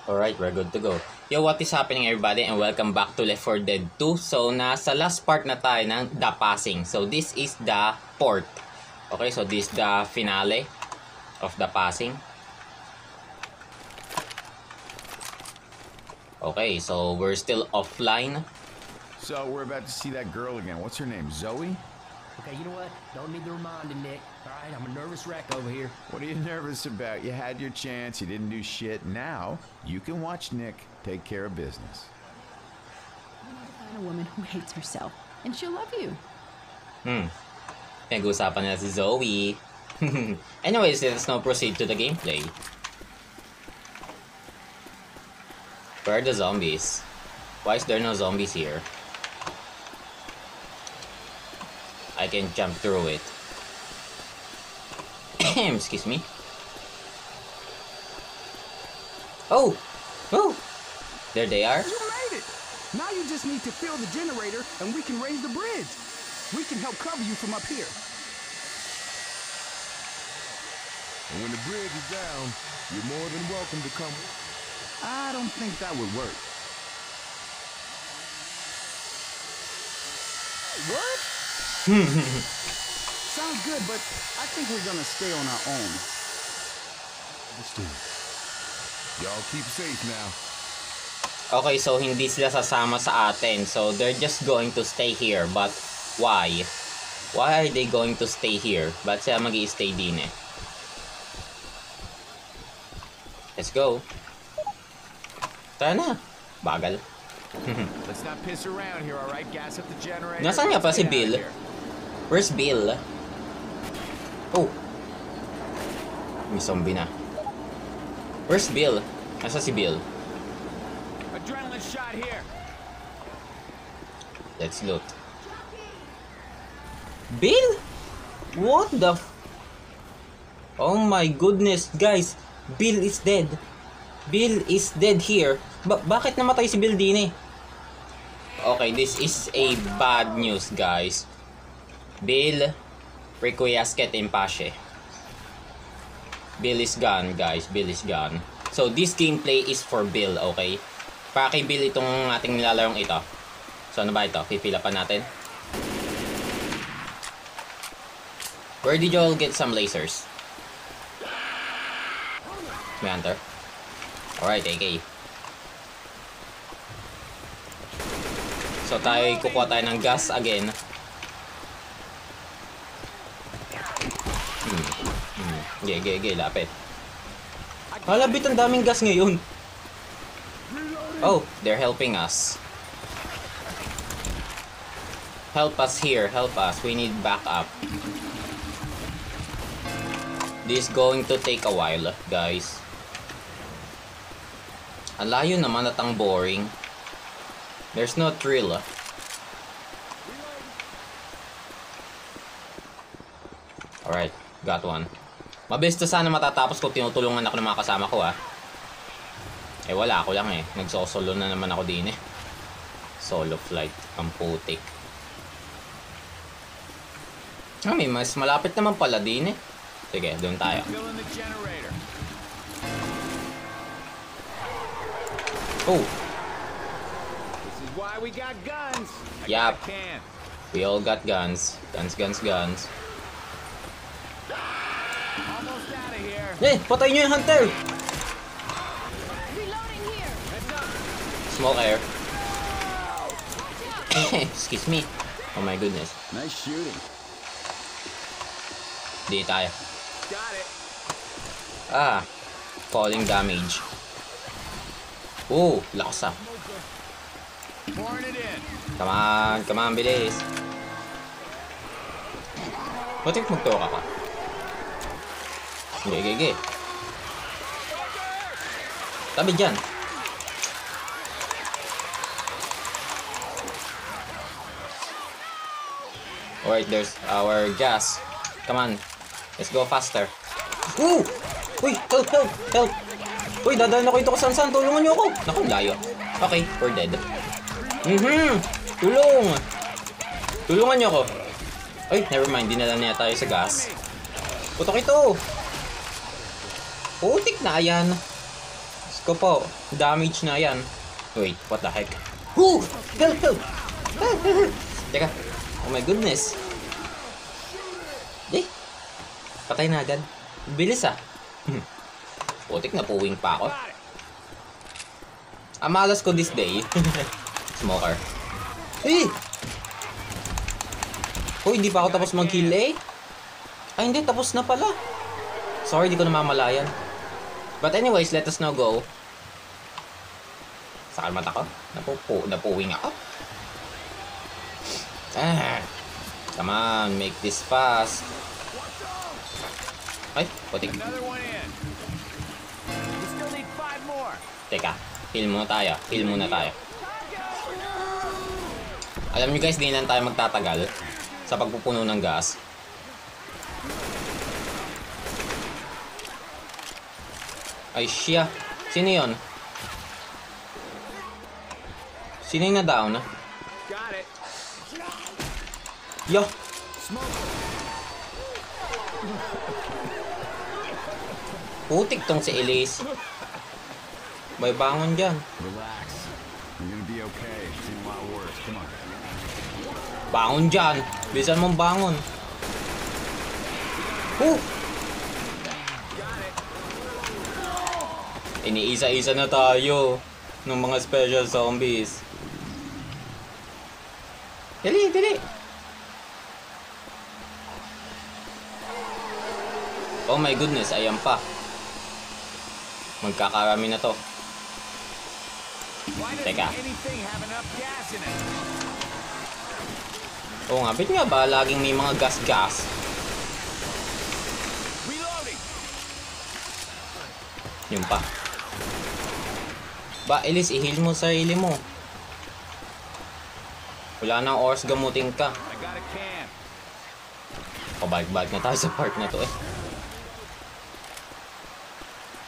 Alright, we're good to go. Yo, what is happening everybody and welcome back to Left 4 Dead 2. So, nasa last part na tayo ng The Passing. So, this is the port. Okay, so this is the finale of The Passing. Okay, so we're still offline. So, we're about to see that girl again. What's her name, Zoe? Okay, you know what? Don't need the reminder, Nick. Alright, I'm a nervous wreck over here. What are you nervous about? You had your chance, you didn't do shit. Now, you can watch Nick take care of business. You need to find a woman who hates herself, and she'll love you. Pinag-uusapan nila si Zoe. Anyways, let's now proceed to the gameplay. Where are the zombies? Why is there no zombies here? I can jump through it. Excuse me. Oh! Oh! There they are. You made it! Now you just need to fill the generator and we can raise the bridge. We can help cover you from up here. And when the bridge is down, you're more than welcome to come. I don't think that would work. What? Sounds good, but I think we're gonna stay on our own. Understood. Y'all keep safe now. Okay, so hindi sila sasama sa atin. So they're just going to stay here. But why? Why are they going to stay here? Ba't sila mag-i-stay din eh? Let's go. Tara na. Bagal. Let's not piss around here, alright? Gas up the generator. Nasaan nga pa si Let's get Bill? out of here. Where's Bill? Oh. May zombie na. Where's Bill? Nasa si Bill? Adrenaline shot here. Let's loot. Bill? What the Oh my goodness, guys. Bill is dead. Bill is dead here. Bakit namatay si Bill din eh? Okay, this is a bad news, guys. Bill requiescat in pace. Bill is gone, guys. Bill is gone. So, this gameplay is for Bill, okay? Para kay Bill itong ating nilalarong ito. So, ano ba ito? Pipila pa natin. Where did you all get some lasers? May hunter? Alright, AK. So, kukuha tayo ng gas again. Ge, lapit. Halabit, ang daming gas ngayon. Oh, they're helping us. Help us here, help us. We need backup. This is going to take a while, guys. Ang layo naman at ang boring. There's no thrill. Alright, got one. Mabilis to sana matatapos kung tinutulungan ako ng mga kasama ko Eh wala, ako lang eh. Nagsosolo na naman ako din eh. Solo flight, ang putik. May mas malapit naman pala din eh. Sige, doon tayo. Oh! This is why we got guns. Yup. We all got guns. Guns. Almost out of here. Eh! Patay nyo yung hunter! Reloading here. Smoke air. Excuse me. Oh my goodness. Nice shooting. Di tayo. Got it. Falling damage. Oh, lakas ah. Pouring it in. Come on, bilis. Ba't yung magtoka ka? Ge. Tabi dyan. Alright, there's our gas. Come on. Let's go faster. Ooh! Uy! Help! Uy, dadaan ako ito kung saan. Tulungan niyo ako. Naku, layo. Okay, we're dead. Tulungan niyo ako. Ay, never mind. Dinala niya tayo sa gas. Putok ito. Putik na yan. ko po. Damage na yan. Wait, what the heck? Woo! Help! Help! Teka. Oh my goodness. Eh? Patay na agad. Bilis ah. Putik na puwing pa ako. Amalas ko this day. Smoker. Eh! Oh, hindi pa ako tapos mag-heal eh. Ay, hindi. Tapos na pala. Sorry, di ko namamalayan. But anyways, let us now go. Sa kalmat ako. Napuwing ako. Come on, make this fast. Ay, putik. Another one in. You still need 5 more. Teka, heal muna tayo. Heal muna tayo. Alam nyo guys, di lang tayo magtatagal sa pagpupuno ng gas. Ay, siya. Sino yun? Sino yung na-down? Got it. Yo! Putik tong si Elise. May bangon dyan. Relax. You're gonna be okay. It's seen a lot worse. Come on. Bangon dyan. Bilisan mong bangon. Iniisa-isa na tayo ng mga special zombies. Dali, dali. Oh my goodness, ayan pa. Magkakarami na to. Teka. Anything have enough gas in it? Oo nga, bet nga ba laging may mga gas-gas? Reloading. Yun pa. Ba, Elise, i-heal mo sarili mo. Wala nang oras gamutin ka. I got a can. Pabalik-balik na tayo sa part na to eh.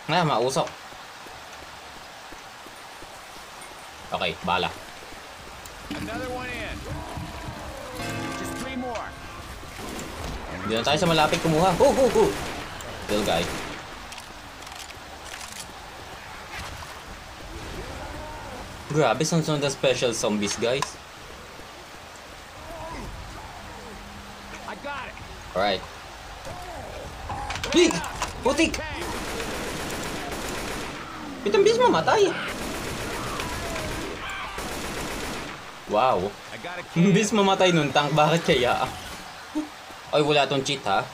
Nga, mausok. Okay, bala. Another one in. Just 3 more. Hindi na tayo sa malapit kumuha. Go, go, go! Little guy. Grabe, sunod na special zombies, guys. I got it. Alright. Hey! Putik! Pitambis mamatay. Wow. I got a can. Imbis mamatay nun tank, bakit kaya? Ay, wala tong cheat ha.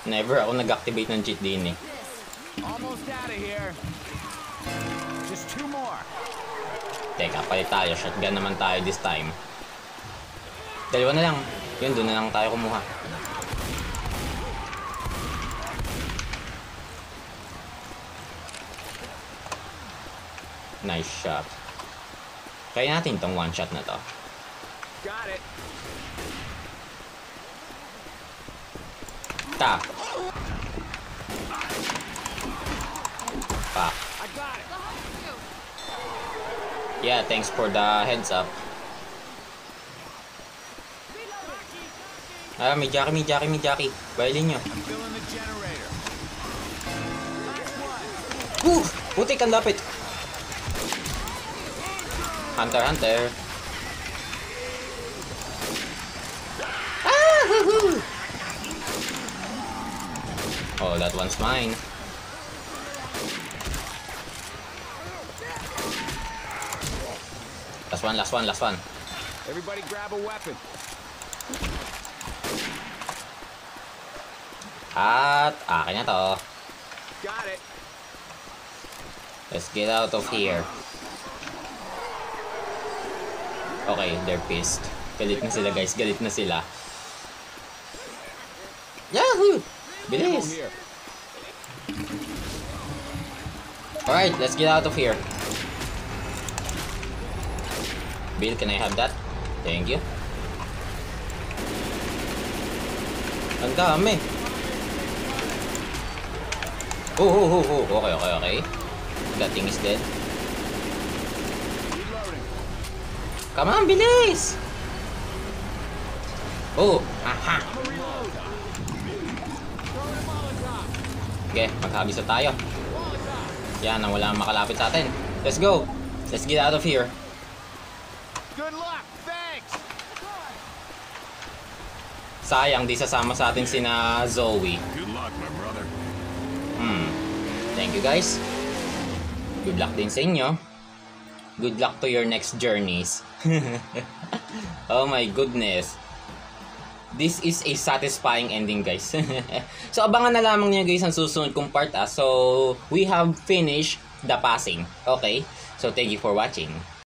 Never ako nag-activate ng cheat din eh. Almost out of here. Just 2 more. Teka, palit tayo. Shotgun naman tayo this time. Dalawa na lang. Yun, doon na lang tayo kumuha. Nice shot. Kaya natin tong one shot na to. Got it. Ta. Pa. I got it. Yeah, thanks for the heads up. Ah, may Jackie. Bailin nyo. I'm filling the generator. Putik, ang lapit. Hunter. Ah, hoo-hoo. Oh, that one's mine. Last one. Everybody grab a weapon. At akin na to. Got it. Let's get out of here. Okay, they're pissed. Galit na sila guys, galit na sila. Yahoo! Bilis! Here. Alright, let's get out of here. Bill, can I have that? Thank you. Ang dami. Oh. Okay. That thing is dead. Come on, bilis! Oh, aha! Okay, maghabis na tayo. Yan, nang wala makalapit sa atin. Let's go. Let's get out of here. Good luck. Thanks. Sayang, di sasama sa atin sina Zoe. Good luck, my brother. Thank you guys. Good luck din sa inyo. Good luck to your next journeys. Oh my goodness. This is a satisfying ending, guys. So abangan na lamang niyo guys ang susunod kong part. So we have finished the passing. Okay? So thank you for watching.